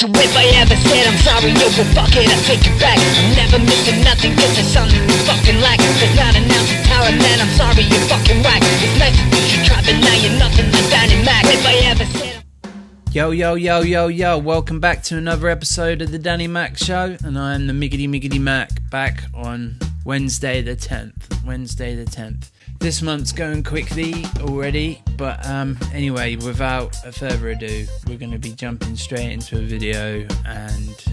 So if I ever said I'm sorry, yo, well fuck it, I take it back. I'm never missing nothing, cause there's something you fucking lack. There's not an ounce of talent, man, I'm sorry, you're fucking whack. It's nice to think you tried, but now you're nothing like Danny Mac. If I ever said Yo, welcome back to another episode of the Danny Mac Show, and I am the Miggity Mac, back on Wednesday the 10th. This month's going quickly already, but anyway, without further ado, we're going to be jumping straight into a video, and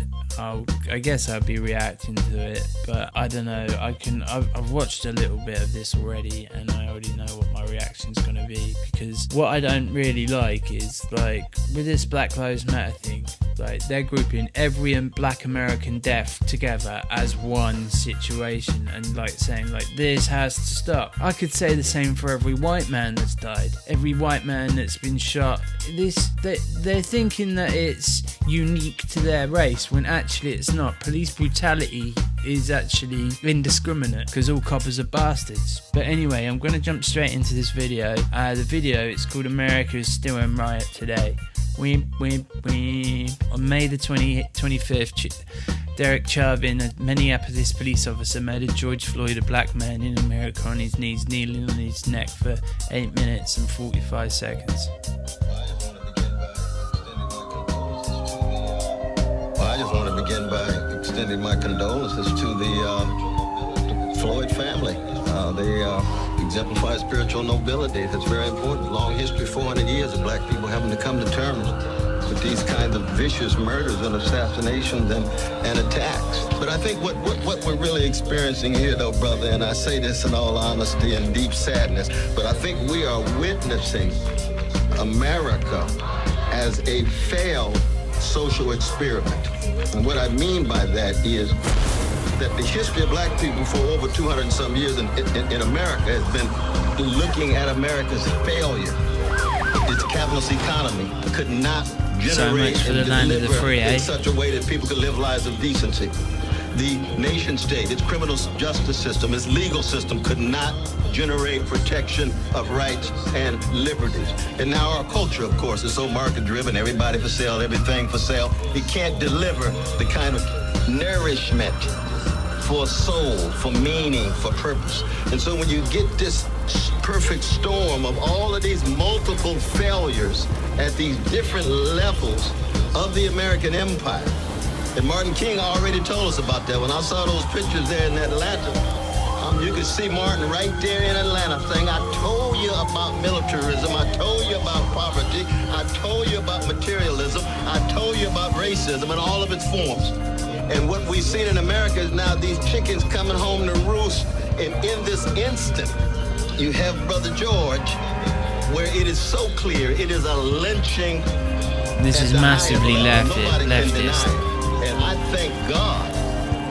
I guess I'll be reacting to it, but I don't know, I've watched a little bit of this already, and I already know what my reaction's going to be, because what I don't really like is, like, with this Black Lives Matter thing, like, they're grouping every black American death together as one situation, and like saying, like, this has to stop. I could say the same for every white man that's died, every white man that's been shot. They're thinking that it's unique to their race, when actually it's not. Police brutality is actually indiscriminate, because all coppers are bastards. But anyway, I'm going to jump straight into this video. The video, it's called America is Still in Riot Today. On May the 25th, Derek Chauvin, a Minneapolis police officer, murdered George Floyd, a black man in America, on his knees, kneeling on his neck for 8 minutes and 45 seconds. I just want to begin by extending my condolences to the Floyd family. They exemplify spiritual nobility. That's very important. Long history, 400 years of black people having to come to terms with these kinds of vicious murders and assassinations and attacks. But I think what we're really experiencing here, though, brother, and I say this in all honesty and deep sadness, but I think we are witnessing America as a failed social experiment. And what I mean by that is that the history of black people for over 200 and some years in America has been looking at America's failure. Its capitalist economy could not generate and deliver in such a way that people could live lives of decency. The nation state, its criminal justice system, its legal system could not generate protection of rights and liberties. And now our culture, of course, is so market-driven, everybody for sale, everything for sale. It can't deliver the kind of nourishment for soul, for meaning, for purpose. And so when you get this perfect storm of all of these multiple failures at these different levels of the American empire, and Martin King already told us about that. When I saw those pictures there in Atlanta, you could see Martin right there in Atlanta saying, I told you about militarism, I told you about poverty, I told you about materialism, I told you about racism and all of its forms. And what we've seen in America is now these chickens coming home to roost. And in this instant, you have Brother George, where it is so clear it is a lynching. This is massively leftist. And I thank God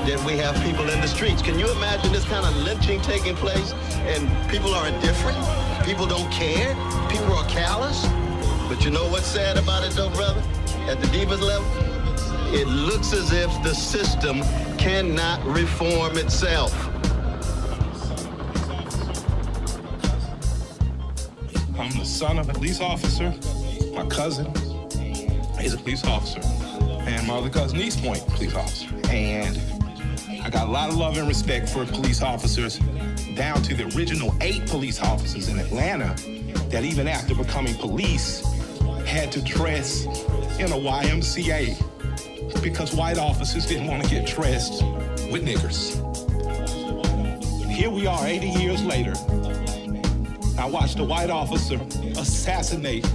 that we have people in the streets. Can you imagine this kind of lynching taking place? And people are indifferent. People don't care. People are callous. But you know what's sad about it though, brother? At the deepest level, it looks as if the system cannot reform itself. I'm the son of a police officer. My cousin is a police officer. And my other cousin, East Point, police officer. And I got a lot of love and respect for police officers, down to the original 8 police officers in Atlanta that even after becoming police had to dress in a YMCA because white officers didn't want to get dressed with niggers. And here we are 80 years later. I watched a white officer assassinate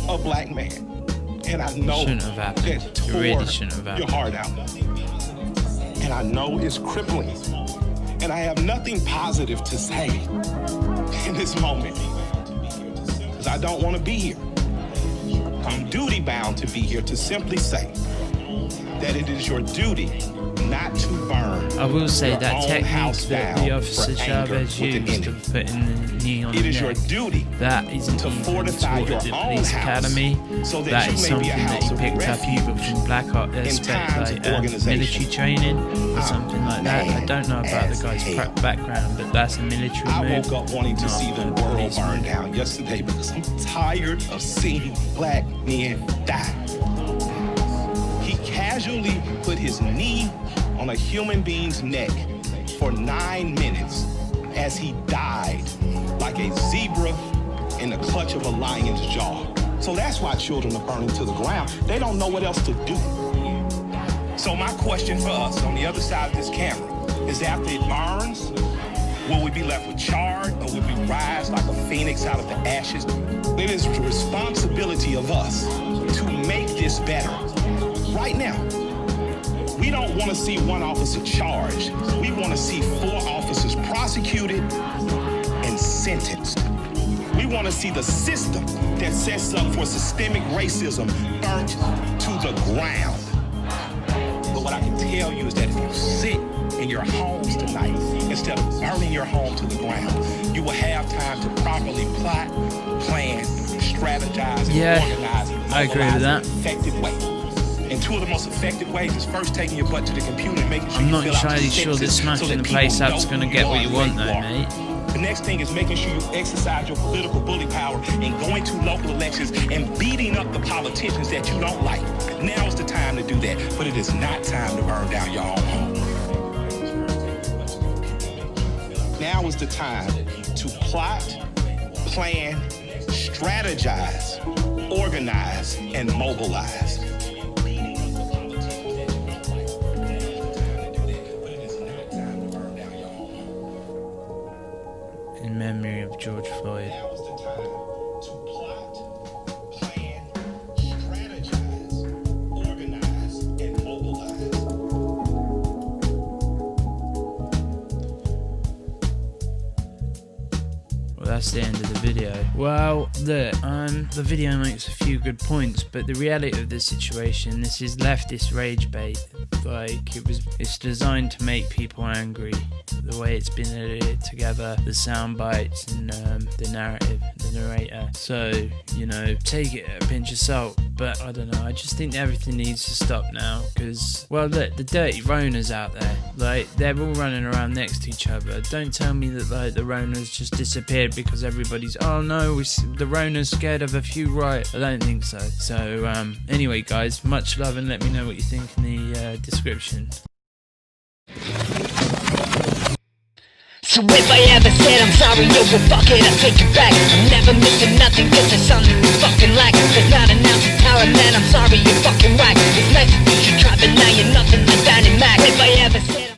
a black man. And I know that tore your heart out. And I know it's crippling. And I have nothing positive to say in this moment, because I don't want to be here. I'm duty bound to be here to simply say that it is your duty not to burn. I will say that technique that the officer Chavez used of putting the knee on the neck, your duty that isn't to even fortify taught your at the own police house academy. so That is something that he picked up either from black military training or something like that. I don't know about the guy's background, but that's a military move. I woke up wanting to see the world burn down yesterday because I'm tired of seeing black men die. He visually put his knee on a human being's neck for 9 minutes as he died like a zebra in the clutch of a lion's jaw. So that's why children are burning to the ground. They don't know what else to do. So my question for us on the other side of this camera is, after it burns, will we be left with charred, or will we rise like a phoenix out of the ashes? It is the responsibility of us to make this better. Right now, we don't want to see one officer charged. We want to see 4 officers prosecuted and sentenced. We want to see the system that sets up for systemic racism burnt to the ground. But what I can tell you is that if you sit in your homes tonight, instead of burning your home to the ground, you will have time to properly plot, plan, strategize, and organize, and I agree with that. in an effective way. And 2 of the most effective ways is first taking your butt to the computer and making sure I'm you not fill out entirely your sure that sentences smashing so the that place people up's know going to who get you what are you and want where though, you are. mate. The next thing is making sure you exercise your political bully power and going to local elections and beating up the politicians that you don't like. Now is the time to do that, but it is not time to burn down your own home. Now is the time to plot, plan, strategize, organize, and mobilize. In memory of George Floyd. Now is the time to plot, plan, strategize, organize, and mobilize. Well, that's the end of the video. Well, look, the video makes a few good points, but the reality of the situation, this is leftist rage bait. Like, it's designed to make people angry. The way it's been edited together, the sound bites and the narrative, the narrator. So, you know, take it at a pinch of salt. But I don't know, I just think everything needs to stop now. Because, well, look, the dirty Roners out there, like, they're all running around next to each other. Don't tell me that, like, the Roners just disappeared because everybody's, oh no, the Roners scared of a few riots. I don't think so. So, anyway, guys, much love, and let me know what you think in the description. So if I ever said I'm sorry, yo, well fuck it, I take it back. I'm never missing nothing, cause there's something you fucking lack. There's not an ounce of power, man, I'm sorry, you're fucking whack. It's nice that you tried, but now you're nothing but Danny Mac. If I ever said